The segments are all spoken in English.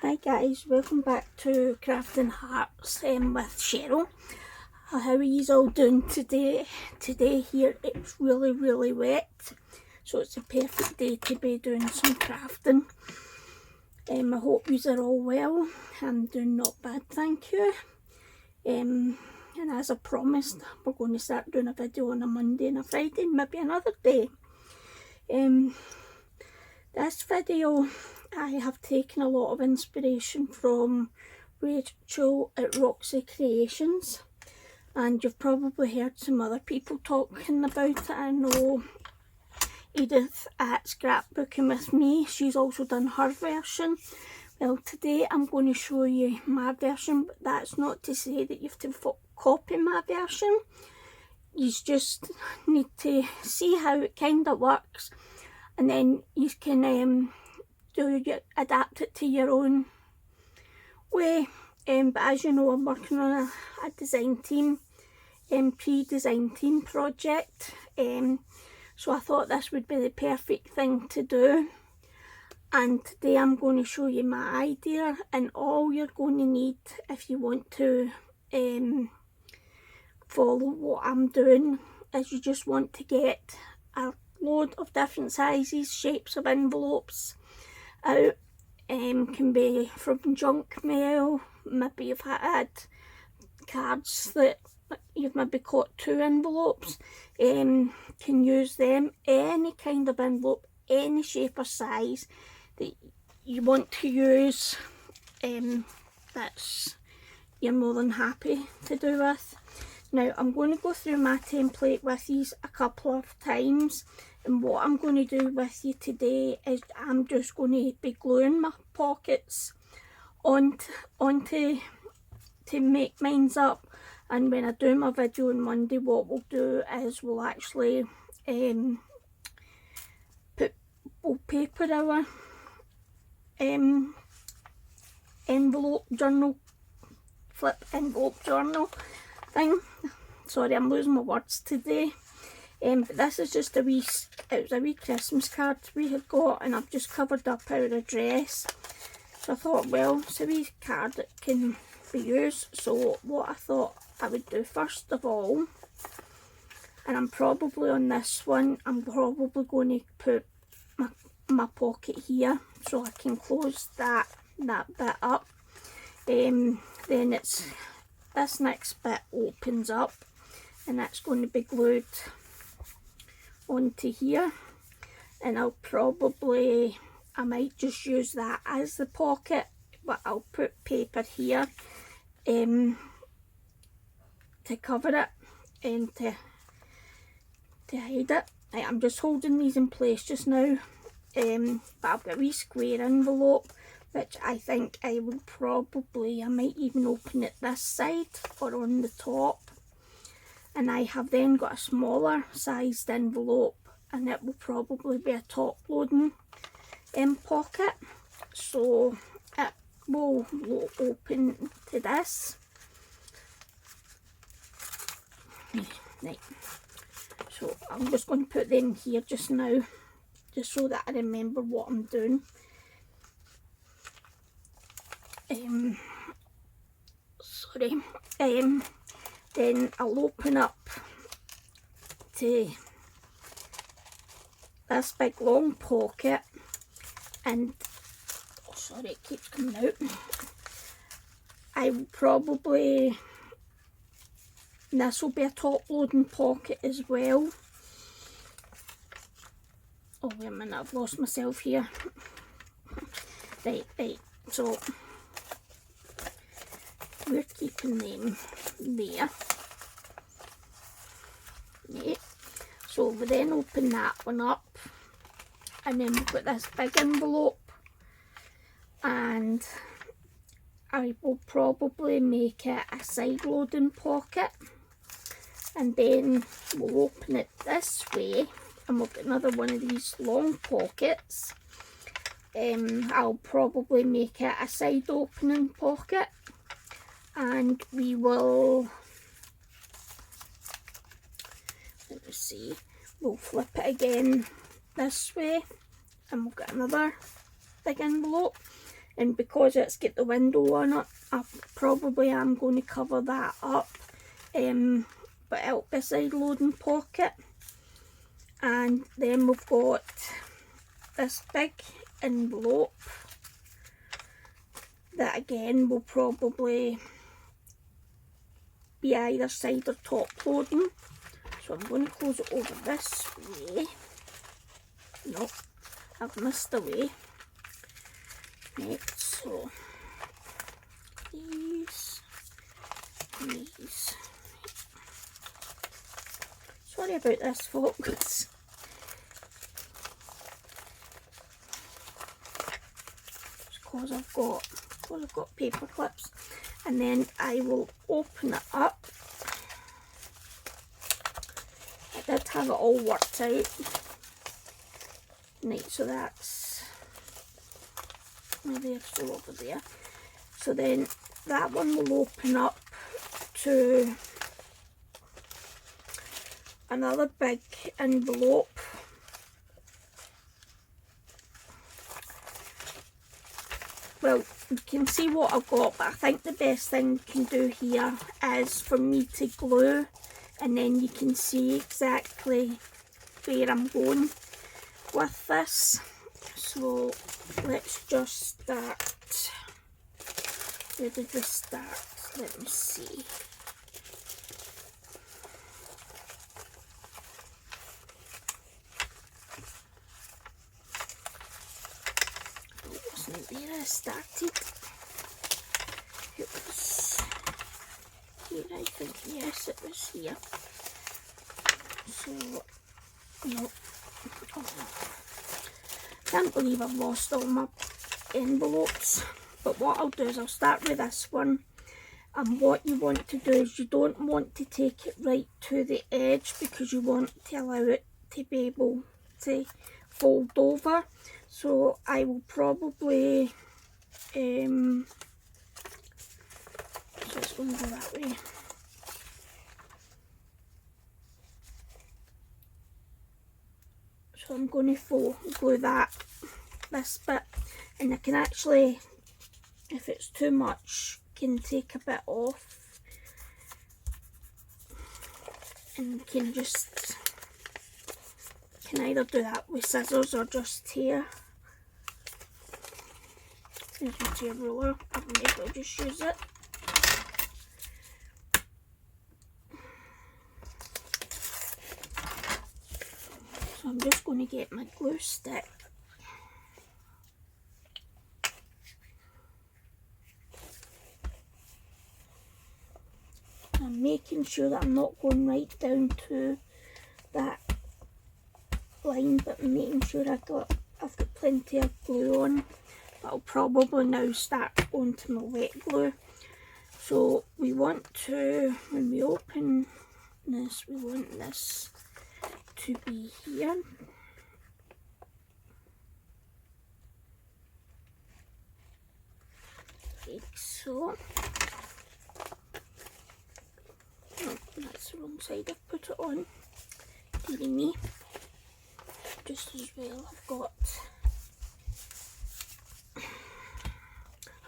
Hi guys, welcome back to Crafting Hearts with Cheryl. How are you all doing today? Today here it's really wet, so it's a perfect day to be doing some crafting. I hope you are all well. I'm doing not bad, thank you. And as I promised, we're going to start doing a video on a Monday and a Friday, maybe another day. This video, I have taken a lot of inspiration from Rachel at Roxy Creations, and you've probably heard some other people talking about it. I know Edith at Scrapbooking With Me, she's also done her version. Well, today I'm going to show you my version, but that's not to say that you have to copy my version. You just need to see how it kind of works, and then you can adapt it to your own way. But as you know, I'm working on a design team, pre-design team project, so I thought this would be the perfect thing to do. And today I'm going to show you my idea, and all you're going to need if you want to follow what I'm doing is you just want to get a load of different sizes, shapes of envelopes out. Can be from junk mail, maybe you've had cards that you've maybe caught 2 envelopes, can use them, any kind of envelope, any shape or size that you want to use, that's you're more than happy to do with. Now I'm going to go through my template with you a couple of times, and what I'm going to do with you today is I'm just going to be gluing my pockets onto to make mine up. And when I do my video on Monday, what we'll do is we'll actually we'll paper our envelope journal, flip envelope journal thing. Sorry, I'm losing my words today. But this is just it was a wee Christmas card we had got, and I've just covered up our address. So I thought, well, it's a wee card that can be used. So what I thought I would do first of all, and I'm probably on this one, I'm probably going to put my pocket here so I can close that bit up. Then it's this next bit opens up, and that's going to be glued onto here, and I might just use that as the pocket, but I'll put paper here to cover it and to hide it. I'm just holding these in place just now, but I've got a wee square envelope which I think I might even open it this side or on the top. And I have then got a smaller sized envelope, and it will probably be a top loading pocket, so it will open to this. Right, so I'm just going to put them here just now, just so that I remember what I'm doing. Then I'll open up to this big long pocket, and oh sorry, it keeps coming out. I will probably, this will be a top loading pocket as well. Oh wait a minute, I've lost myself here. Right, so we're keeping them there. Yeah. So we then open that one up, and then we've got this big envelope, and I will probably make it a side loading pocket, and then we'll open it this way, and we'll get another one of these long pockets. I'll probably make it a side opening pocket, and we will, let me see, we'll flip it again this way, and we'll get another big envelope, and because it's got the window on it, I probably am going to cover that up, but it'll be a side loading pocket. And then we've got this big envelope that again will probably be either side or top loading. So I'm going to close it over this way. Nope, I've missed a way. Right, so these. Sorry about this, folks. Because I've got paper clips, and then I will open it up. I did have it all worked out. Right, so that's maybe it's all over there. So then that one will open up to another big envelope. Well, you can see what I've got, but I think the best thing you can do here is for me to glue, and then you can see exactly where I'm going with this. So let's just start. Where did we start? Let me see. Where I started, it was here, I think. Yes, it was here. So no, can't believe I've lost all my envelopes. But what I'll do is I'll start with this one, and what you want to do is you don't want to take it right to the edge, because you want to allow it to be able to fold over. So I will probably, so it's going to go that way. So I'm going to glue this bit, and I can actually, if it's too much, can take a bit off, and can either do that with scissors or just tear. There's my tear ruler, I may as well just use it. So I'm just going to get my glue stick. I'm making sure that I'm not going right down to that line, but I'm making sure I've got plenty of glue on. But I'll probably now start onto my wet glue. So we want to, when we open this, we want this to be here. Like so. Oh, that's the wrong side I've put it on. Dearie me. Just as well I've got,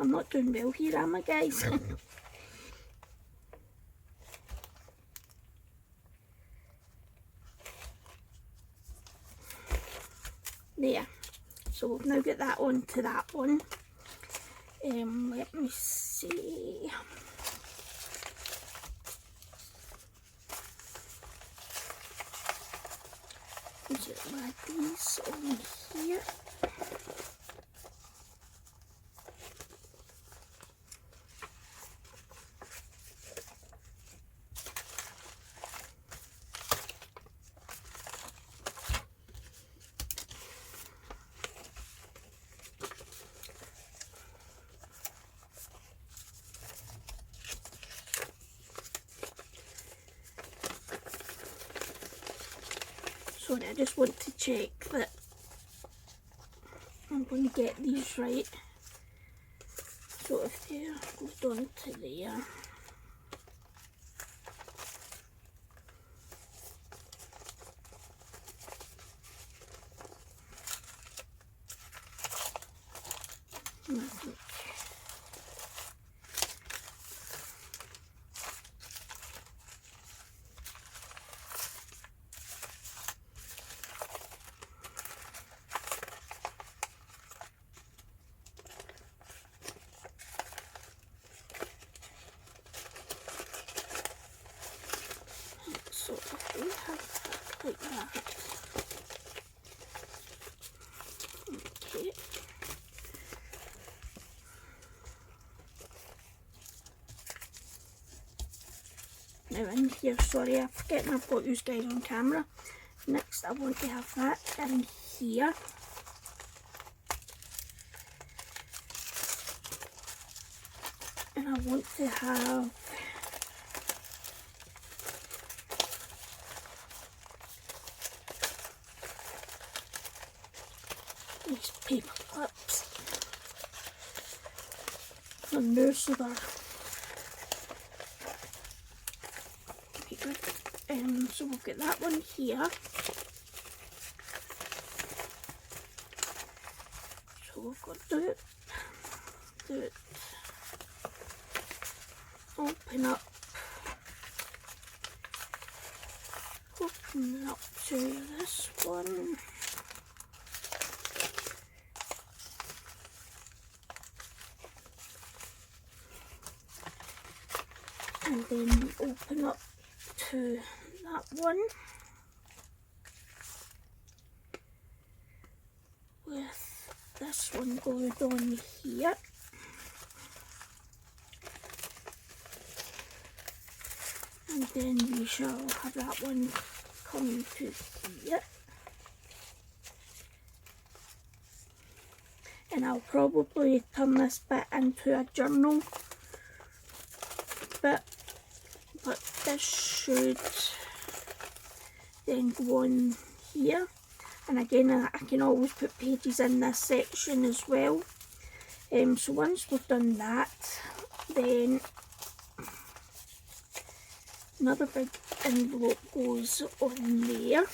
I'm not doing well here, am I, guys? There. So we've now got that onto that one. Let me see. Just add these on here. Sorry, I just want to check that I'm going to get these right. So if they're glued onto there, I think now in here. Sorry, I'm forgetting I've got you guys on camera. Next I want to have that in here. And I want to have these paper clips. They're new, so they're quite good. So we'll get that one here. So we've got do it, open up to this one. And then open up to that one with this one glued on here. And then we shall have that one coming to here. And I'll probably turn this bit into a journal bit, but this should then go on here. And again, I can always put pages in this section as well. So once we've done that, then another big envelope goes on there.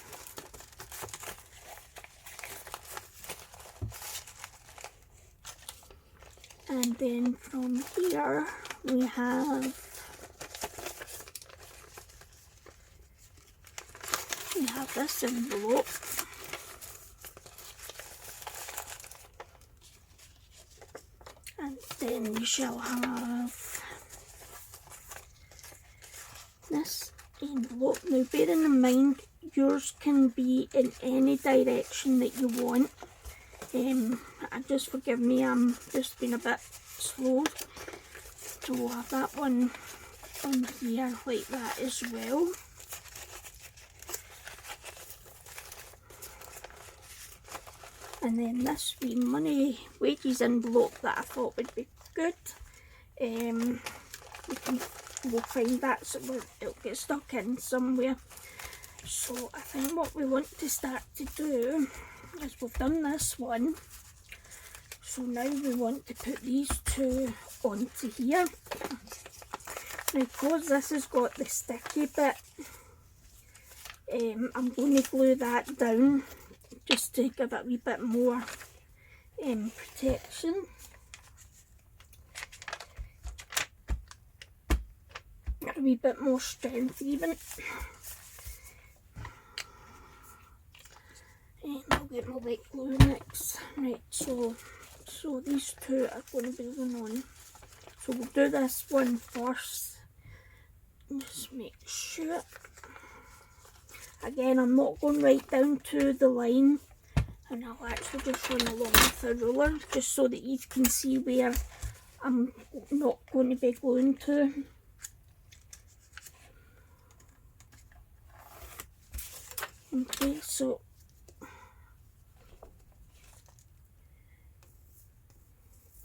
And then from here we have this envelope. And then we shall have this envelope. Now bearing in mind, yours can be in any direction that you want. And just forgive me, I'm just being a bit slow. So we'll have that one on here like that as well. And then this wee money wages envelope that I thought would be good. We'll find that, so it'll get stuck in somewhere. So I think what we want to start to do is, we've done this one, so now we want to put these two onto here. Now because this has got the sticky bit, I'm going to glue that down just to give it a wee bit more protection. A wee bit more strength even. And I'll get my white glue next. Right, so these two are going to be going on. So we'll do this one first. Just make sure. Again, I'm not going right down to the line, and I'll actually just run along with a ruler just so that you can see where I'm not going to be gluing to. Okay, so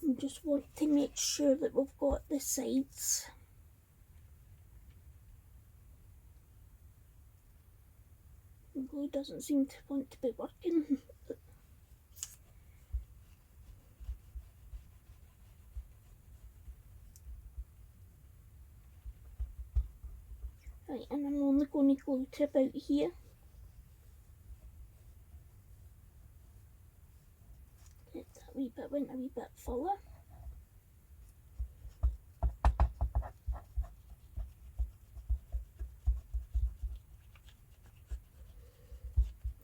I just want to make sure that we've got the sides. The glue doesn't seem to want to be working. Right, and I'm only going to glue to about here. Get that wee bit, went a wee bit fuller.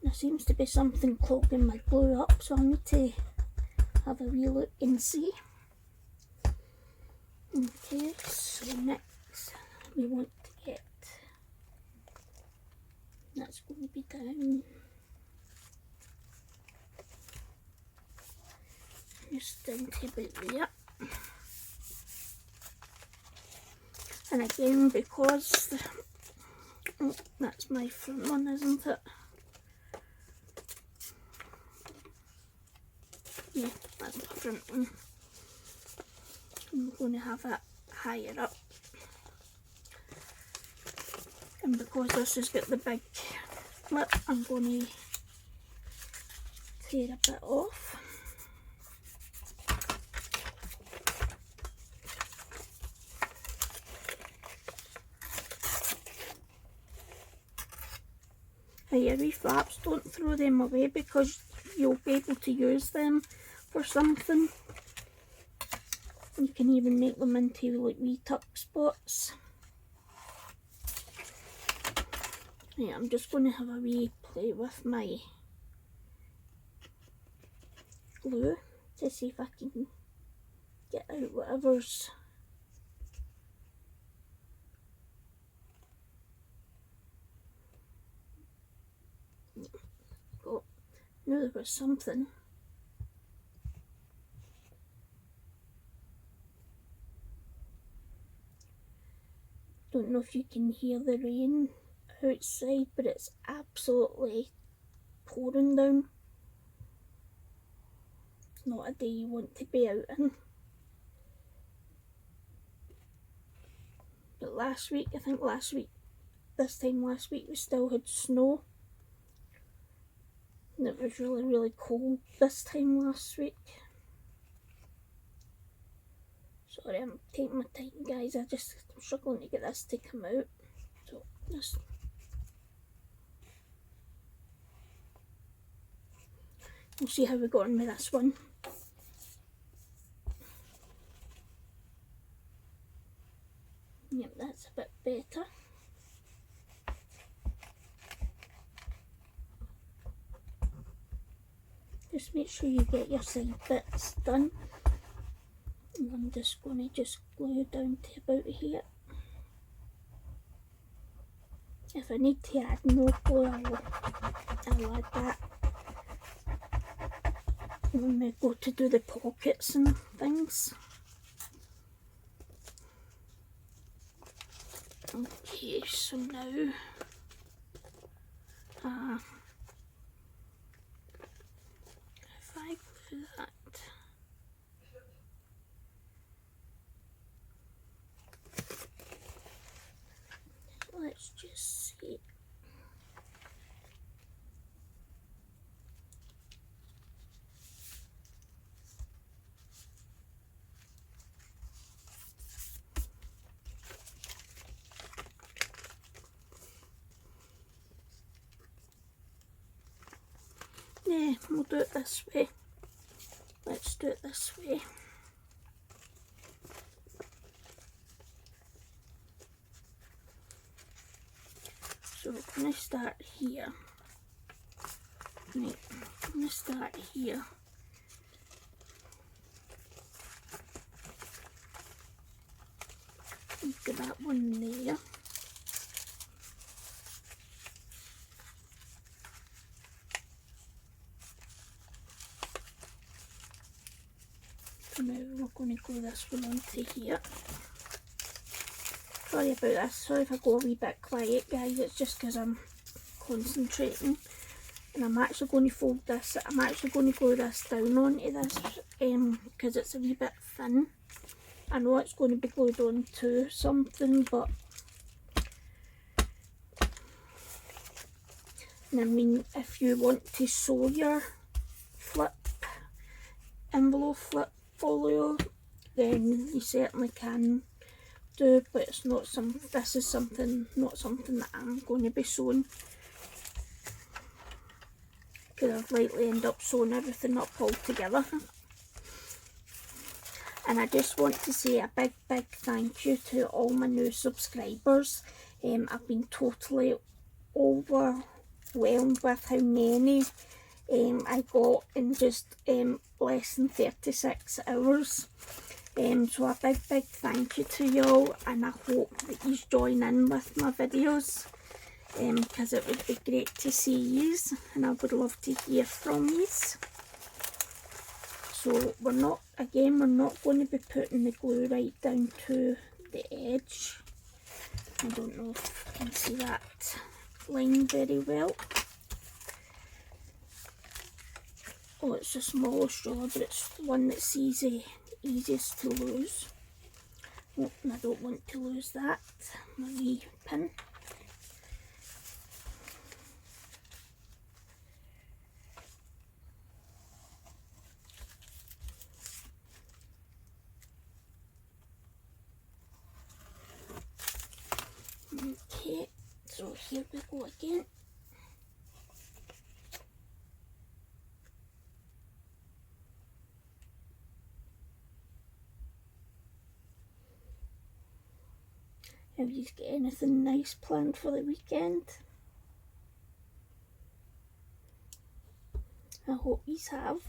There seems to be something clogging my glue up, so I need to have a wee look and see. Okay, so next we want to get, that's going to be down just down to about there. And again, because oh, that's my front one, isn't it? Yeah, that's my front one. I'm going to have it higher up. And because this has got the big lip, I'm going to tear a bit off. Now your wee flaps, don't throw them away because you'll be able to use them for something. You can even make them into like wee tuck spots. Yeah, I'm just going to have a wee play with my glue to see if I can get out whatever's oh, I knew there was something. Don't know if you can hear the rain outside, but it's absolutely pouring down. Not a day you want to be out in. But last week, I think this time last week we still had snow. And it was really, really cold this time last week. Sorry, I'm taking my time, guys. I'm struggling to get this to come out. So, just... we'll see how we got on with this one. Yep, that's a bit better. Just make sure you get your side bits done. And I'm just going to glue down to about here. If I need to add more glue, I'll add that when we go to do the pockets and things. Okay, so now if I glue that, let's just see. Yeah, we'll do it this way. Let's do it this way. So we're going to start here. Right, I'm going to start here. Get that one there. So now we're going to glue this one onto here. Sorry about this, sorry if I go a wee bit quiet, guys, it's just because I'm concentrating. And I'm actually going to fold this, I'm actually going to glue this down onto this because it's a wee bit thin. I know it's going to be glued onto something, but I mean, if you want to sew your envelope flip folio, then you certainly can do, but it's not this is not something that I'm going to be sewing, because I've likely end up sewing everything up all together. And I just want to say a big thank you to all my new subscribers. I've been totally overwhelmed with how many I got in just less than 36 hours. So a big thank you to y'all, and I hope that you join in with my videos, because it would be great to see yous, and I would love to hear from yous. So we're not going to be putting the glue right down to the edge. I don't know if you can see that line very well. Oh, it's a small straw, but it's the one that's easiest to lose. Oh, and I don't want to lose that, my wee pin. Okay, so here we go again. Have you got anything nice planned for the weekend? I hope you have.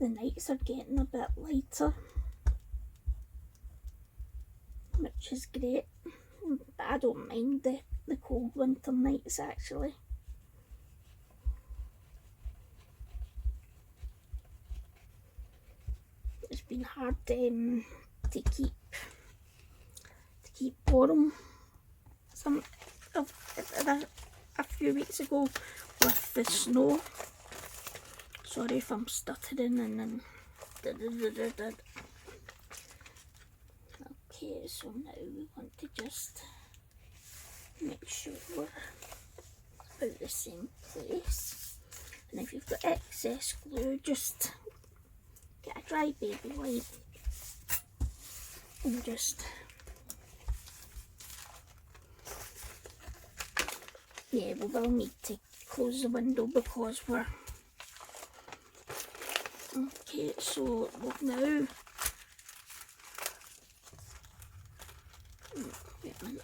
The nights are getting a bit lighter, which is great, but I don't mind the cold winter nights actually. It's been hard to keep warm. A few weeks ago with the snow. Sorry if I'm stuttering and then. Okay, so now we want to just make sure we're about the same place. And if you've got excess glue, just get a dry baby wipe and just, yeah, we will need to close the window because we're, okay, so now, wait a minute.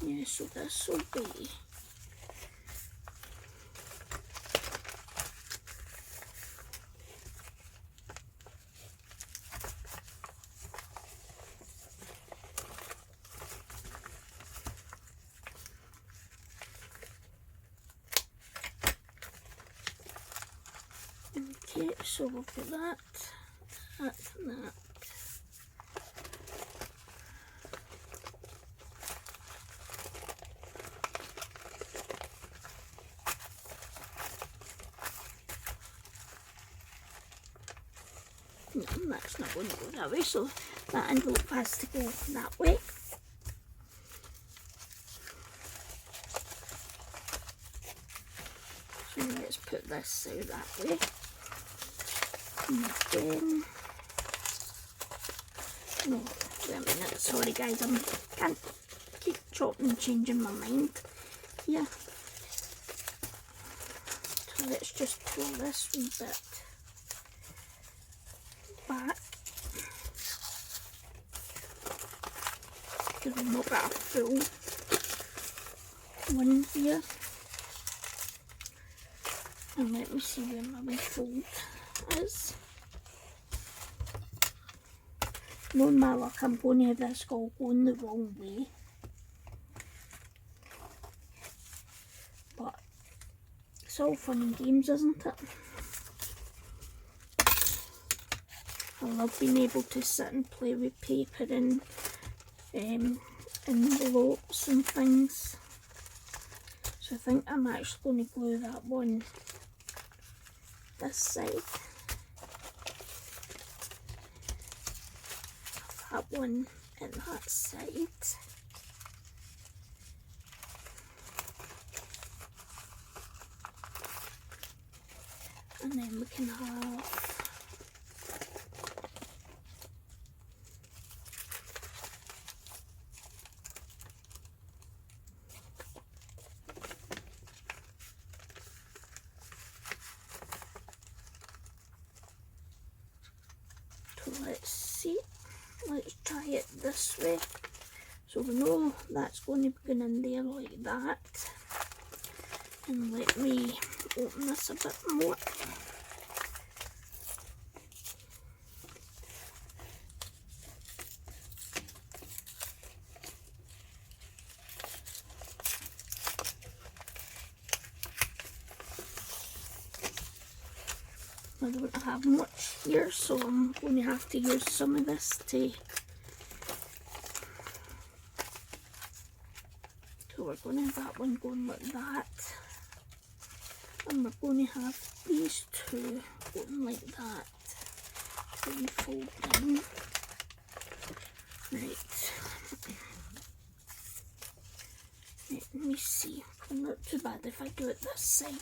Yeah, so this will be okay, so we'll put that and that. No, that's not going to go that way, so that envelope has to go that way. So let's put this out that way. And then, no, wait a minute, sorry guys, I can't keep chopping and changing my mind here. So let's just pull this wee bit back. Because we've not got a full one here. And let me see where my wee fold is. Knowing my luck, I'm going to have this all going the wrong way. But it's all fun and games, isn't it? I love being able to sit and play with paper and envelopes and things. So I think I'm actually going to glue that one this side. That one and that side. And then we can have let's see, let's try it this way. So we know that's going to be going in there like that. And let me open this a bit more. I don't have much here, so I'm going to have to use some of this to... So we're going to have that one going like that. And we're going to have these two going like that. So we fold down. Right. Let me see. Not too bad if I do it this side.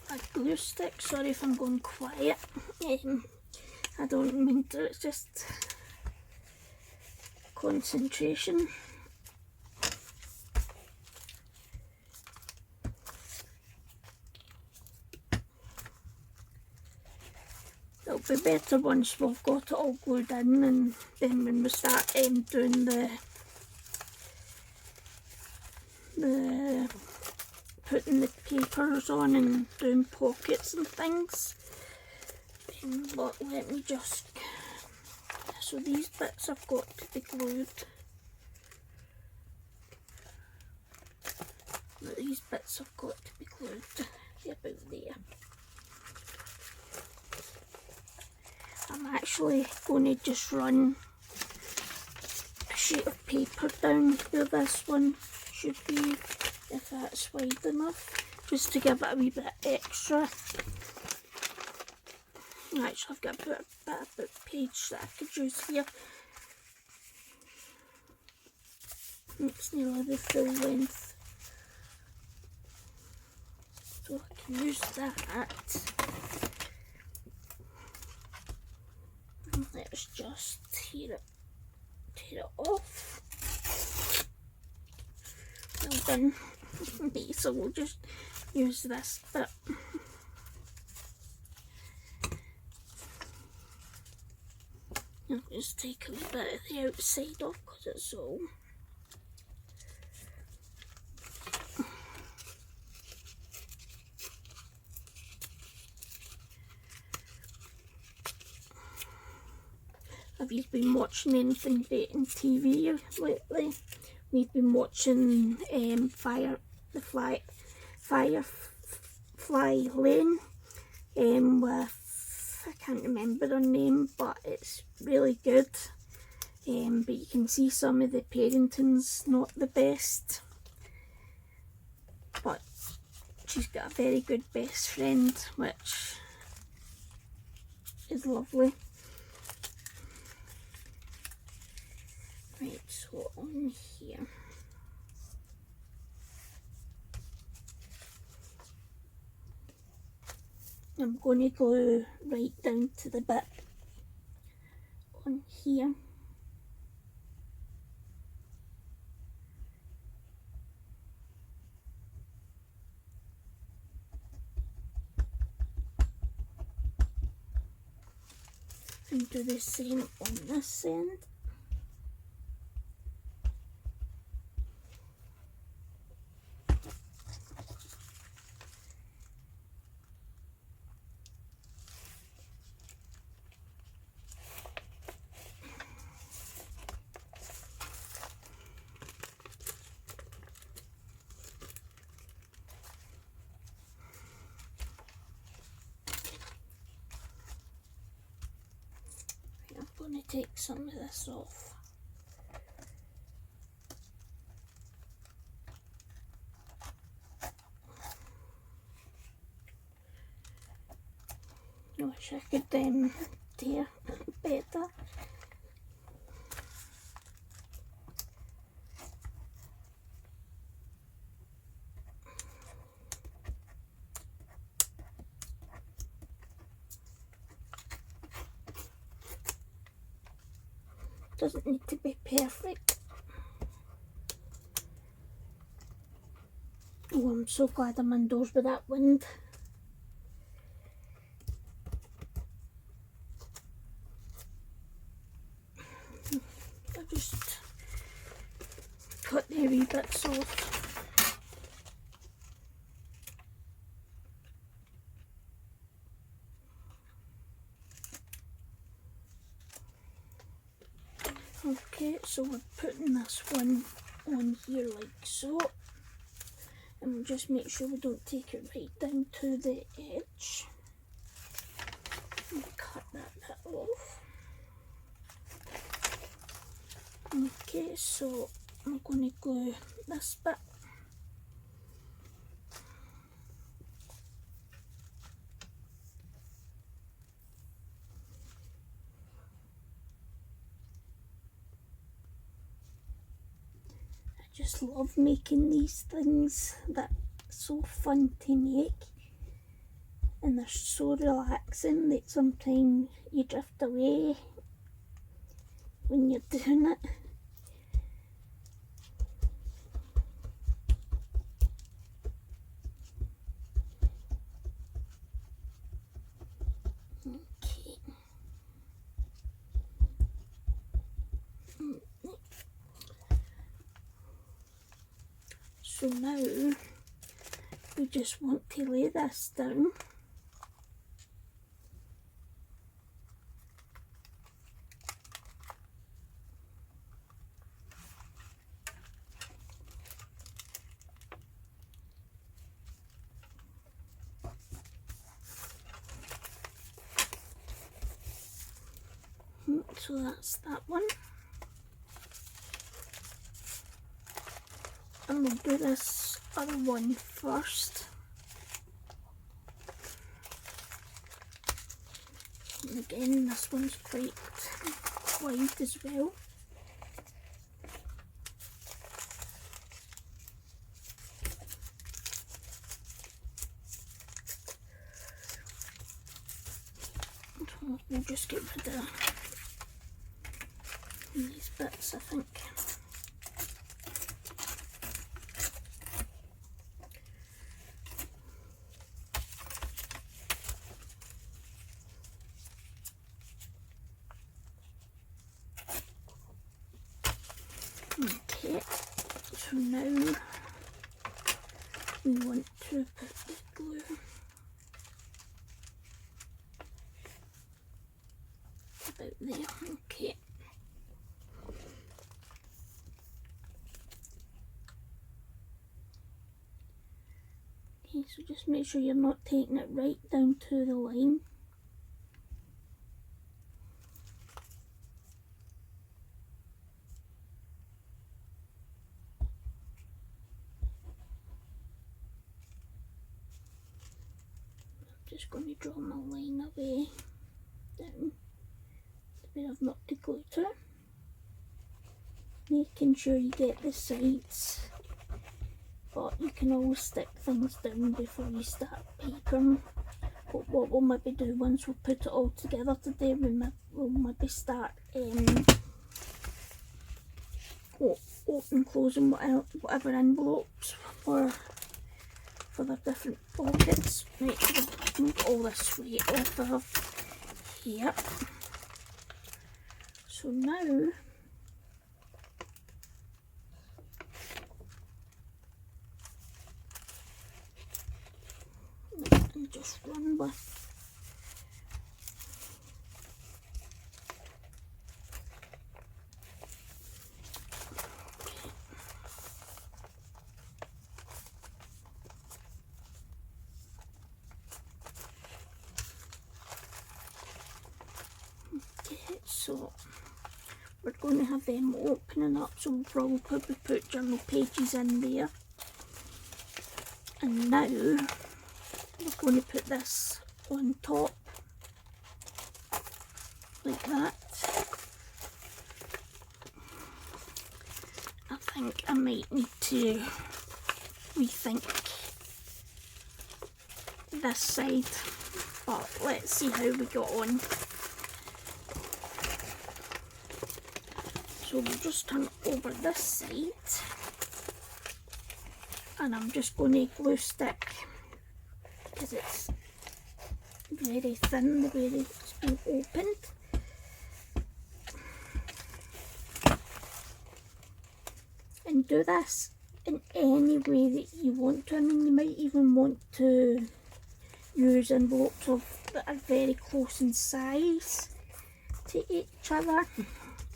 A glue stick. Sorry if I'm going quiet. I don't mean to, it's just concentration. It'll be better once we've got it all glued in, and then when we start doing the putting the papers on and doing pockets and things. But let me just, so these bits have got to be glued. These bits have got to be glued. They're about there. I'm actually going to just run a sheet of paper down where this one should be, if that's wide enough, just to give it a wee bit extra. Actually, I've got a bit of page that I could use here. It's nearly the full length, so I can use that. And let's just tear it off. Well done. So we'll just use this bit. I'll just take a wee bit of the outside off because it's all. Have you been watching anything great in TV lately? We've been watching Firefly Lane with, I can't remember her name, but it's really good. But you can see some of the parenting's not the best, but she's got a very good best friend, which is lovely. Right, so on here, I'm going to go right down to the bit on here. And do the same on this end. I'm going to take some of this off. I wish I could tear better. doesn't need to be perfect. Oh, I'm so glad I'm indoors with that wind. I'll just cut the wee bits off. Okay, so we're putting this one on here like so, and we'll just make sure we don't take it right down to the edge. And cut that bit off. Okay, so I'm going to glue this bit. I just love making these things that are so fun to make, and they're so relaxing that sometimes you drift away when you're doing it. Okay. So now we just want to lay this down. So that's that one. And we'll do this other one first. And again, this one's quite wide as well. So we'll just get rid of these bits, I think. Okay, so now we want to put the glue about there. Okay. Okay, so just make sure you're not taking it right down to the line. Just going to draw my line away down where I've knocked the glue to. Making sure you get the sides, but you can always stick things down before you start papering. But what we'll maybe do once we put it all together today, we'll maybe start open, closing whatever envelopes for the different pockets. Right, we'll move all this weight off of here. So now and just run with so we're going to have them opening up, so we'll probably put journal pages in there. And now we're going to put this on top like that. I think I might need to rethink this side, but let's see how we got on. So we'll just turn it over this side, and I'm just going to glue stick because it's very thin the way it's been opened. And do this in any way that you want to. I mean, you might even want to use envelopes that are very close in size to each other,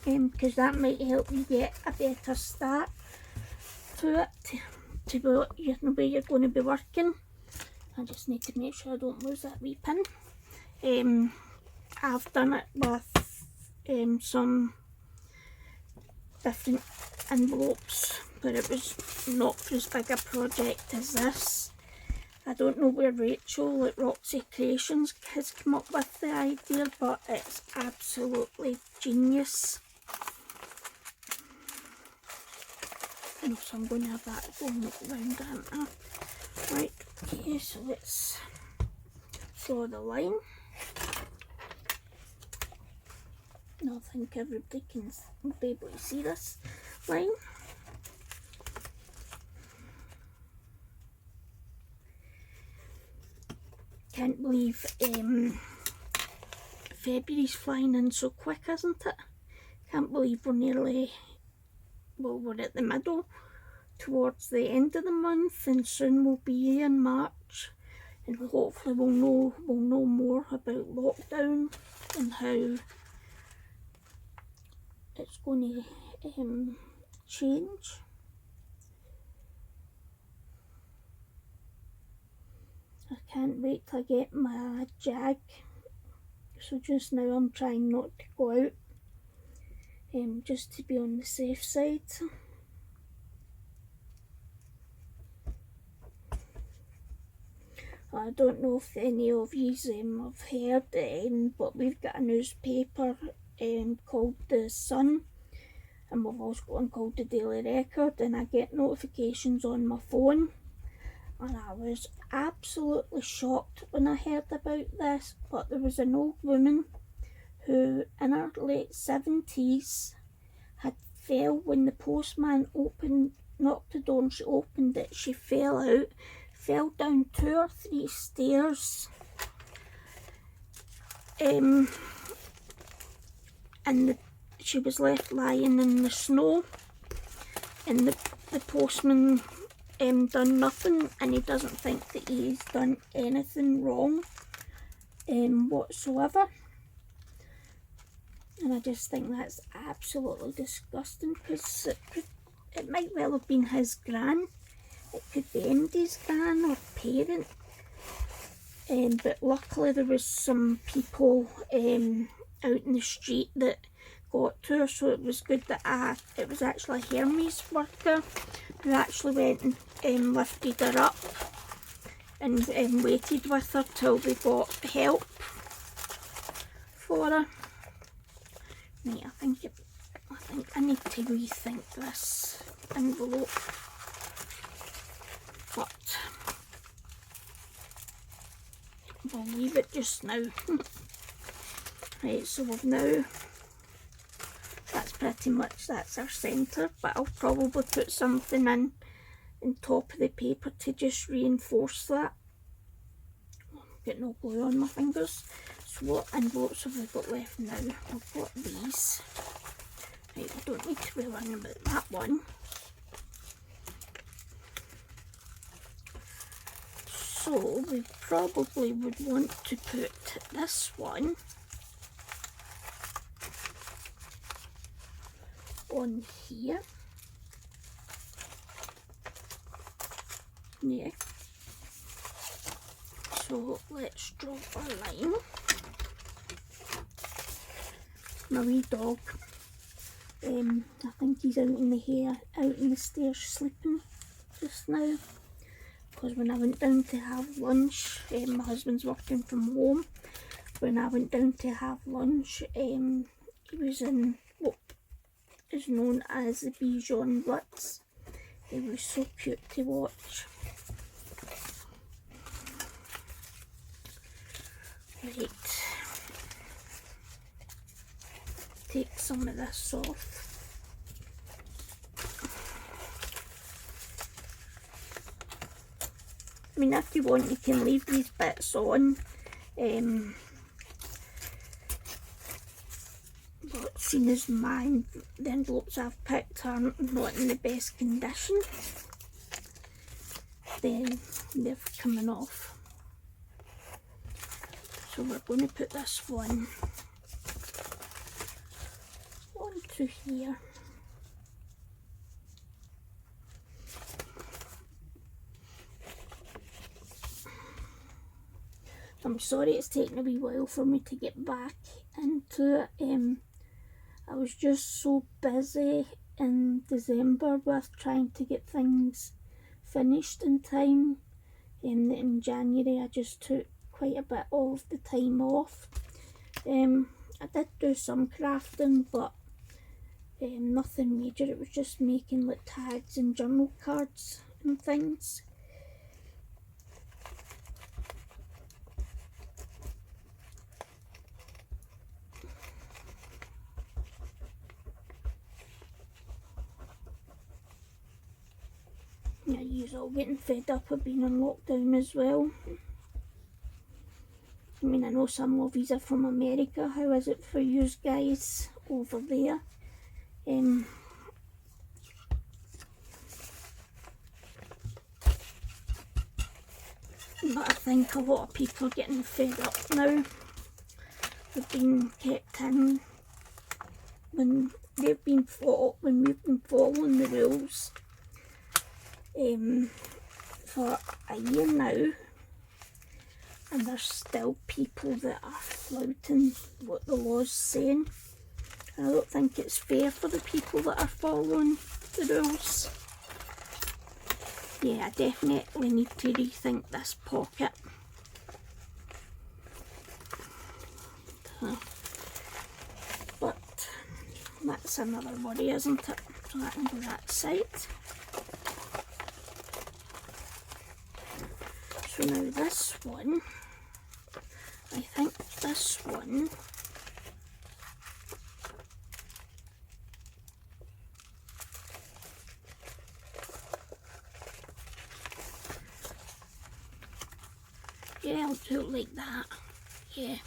because that might help you get a better start to it, to the way you're going to be working. I just need to make sure I don't lose that wee pin. I've done it with some different envelopes, but it was not as big a project as this. I don't know where Rachel at Roxy Creations has come up with the idea, but it's absolutely genius. And so I'm going to have that going round, aren't I? Right, okay, so let's draw the line. Now I think everybody can be able to see this line. Can't believe February's flying in so quick, isn't it? Can't believe we're nearly, well, we're at the middle, towards the end of the month, and soon we'll be in March, and hopefully we'll know more about lockdown and how it's going to change. I can't wait till I get my jag, so just now I'm trying not to go out, just to be on the safe side. I don't know if any of you have heard, but we've got a newspaper called The Sun, and we've also got one called The Daily Record, and I get notifications on my phone. And I was absolutely shocked when I heard about this, but there was an old woman who in her late 70s had fell when the postman knocked the door and she opened it. She fell out, fell down 2 or 3 stairs, and she was left lying in the snow, and the postman done nothing, and he doesn't think that he's done anything wrong whatsoever. And I just think that's absolutely disgusting, because it might well have been his gran, it could be anybody's gran or parent, but luckily there was some people out in the street that got to her, so it was good that it was actually a Hermes worker who actually went and lifted her up and waited with her till we got help for her. Right, I think I need to rethink this envelope, but we'll leave it just now. Right, so we've now, that's pretty much, that's our centre, but I'll probably put something in top of the paper to just reinforce that. I've got no glue on my fingers. So what envelopes have we got left now? We've got these. Right, we don't need to be worrying about that one. So we probably would want to put this one on here. Yeah. So let's draw our line. My wee dog, I think he's out in the stairs sleeping just now, because when I went down to have lunch, my husband's working from home. When I went down to have lunch, he was in what is known as the Bichon Blitz. He was so cute to watch. Right, take some of this off. I mean, if you want, you can leave these bits on. But seeing as the envelopes I've picked are not in the best condition, then they're coming off. So we're going to put this one onto here. I'm sorry it's taken a wee while for me to get back into it. I was just so busy in December with trying to get things finished in time. In January I just took quite a bit of the time off. I did do some crafting, but nothing major. It was just making like tags and journal cards and things. Yeah, you're all getting fed up of being on lockdown as well. I mean, I know some of these are from America. How is it for you guys over there? But I think a lot of people are getting fed up now. They've been kept in when we've been following the rules for a year now, and there's still people that are flouting what the law's saying. I don't think it's fair for the people that are following the rules. Yeah, I definitely need to rethink this pocket. But that's another worry, isn't it? So that can go that side. So now this one, I think this one yeah, I'll do it like that. Yeah.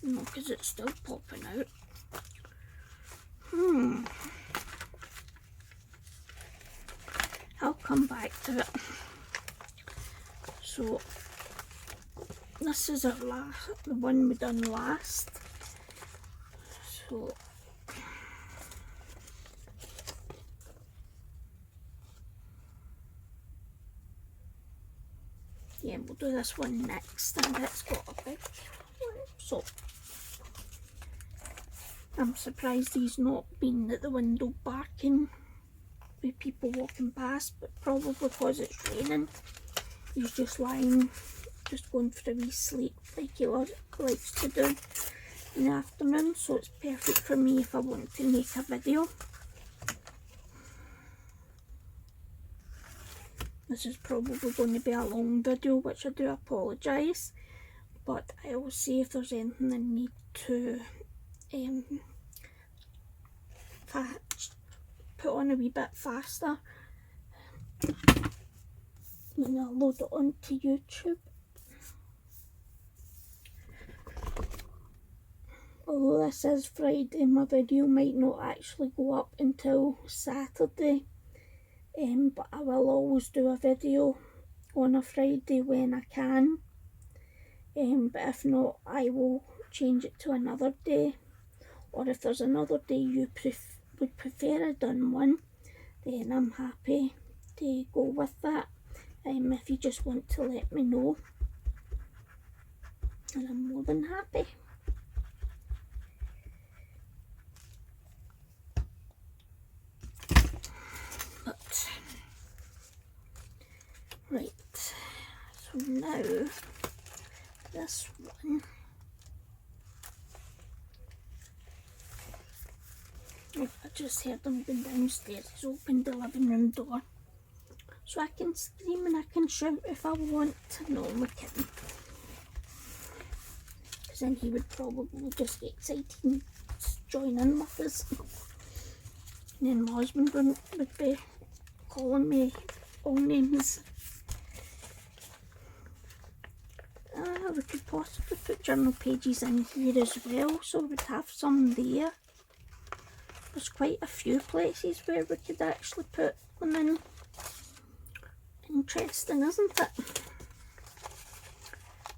No, because it's still popping out. I'll come back to it. So this is the one we done last. So yeah, we'll do this one next, and it's got a big one. So I'm surprised he's not been at the window barking with people walking past, but probably because it's raining. He's just lying, just going for a wee sleep like he likes to do in the afternoon, so it's perfect for me if I want to make a video. This is probably going to be a long video, which I do apologise, but I will see if there's anything I need to put on a wee bit faster. And I'll load it onto YouTube. Although this is Friday, my video might not actually go up until Saturday. But I will always do a video on a Friday when I can. But if not, I will change it to another day. Or if there's another day you would prefer I done one, then I'm happy to go with that. If you just want to let me know, and I'm more than happy. But right, so now this one, I just heard them going downstairs. He's opened the living room door, so I can scream and I can shout if I want. No, I'm kidding. Because then he would probably just get excited and join in with us. And then my husband would be calling me all names. We could possibly put journal pages in here as well, so we'd have some there. There's quite a few places where we could actually put them in. Interesting, isn't it?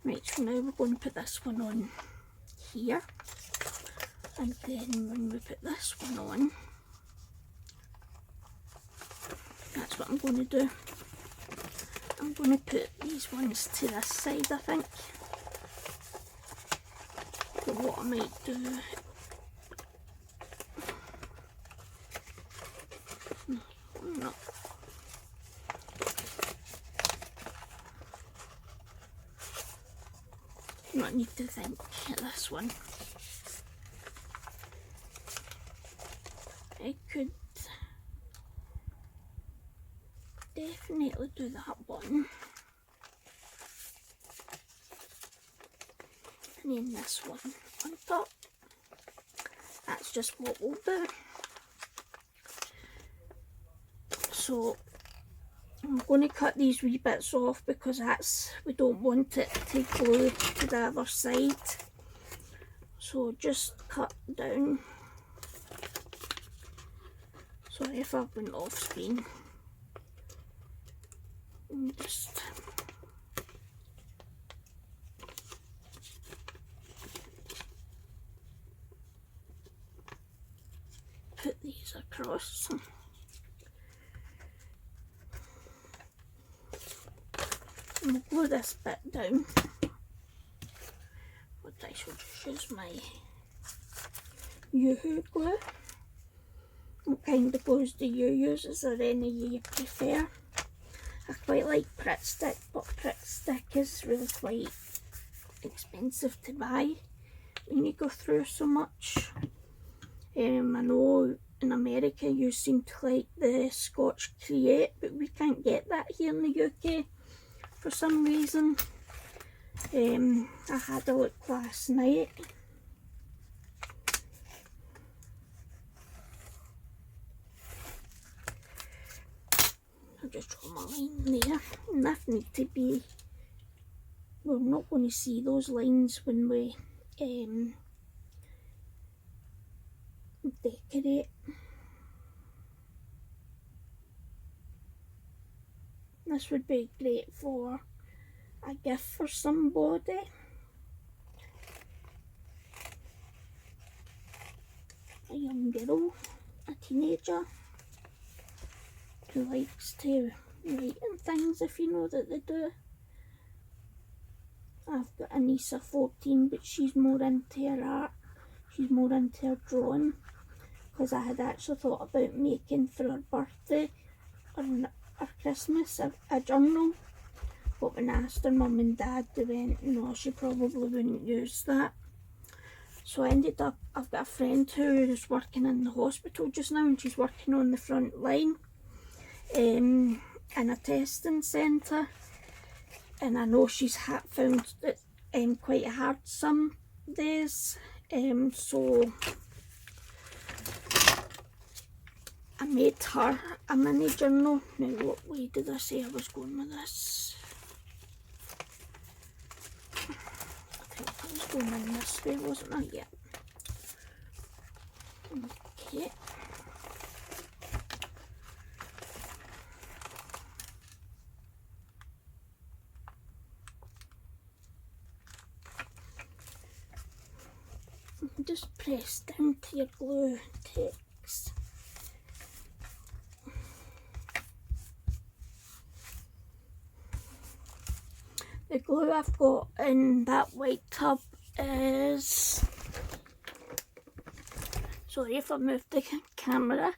Right, so now we're going to put this one on here, and then when we put this one on, that's what I'm going to do. I'm going to put these ones to this side, I think. But what I might do, no. Not need to think at this one. I could definitely do that one. And then this one on top. That's just what we'll do. So I'm going to cut these wee bits off because we don't want it to glue to the other side. So just cut down. Sorry if I went off screen. And just put these across. And we'll glue this bit down. But I should just use my Yoo-hoo glue. What kind of glues do you use? Is there any you prefer? I quite like Pritt Stick, but Pritt Stick is really quite expensive to buy when you go through so much. I know in America you seem to like the Scotch Create, but we can't get that here in the UK for some reason. I had a look last night. I'll just draw my line there, and that need to be, we're not going to see those lines when we decorate. This would be great for a gift for somebody. A young girl, a teenager who likes to write and things, if you know that they do. I've got a niece of 14, but she's more into her art. She's more into her drawing, because I had actually thought about making for her birthday or Christmas a journal, but when I asked her mum and dad, they went no, she probably wouldn't use that. So I ended up, I've got a friend who is working in the hospital just now, and she's working on the front line in a testing centre, and I know she's found it quite hard some days, so I made her a mini journal. Now what way did I say I was going with this? I think I was going in this way, wasn't I? Yeah. Okay. Just press down to your glue text. The glue I've got in that white tub is, sorry if I moved the camera,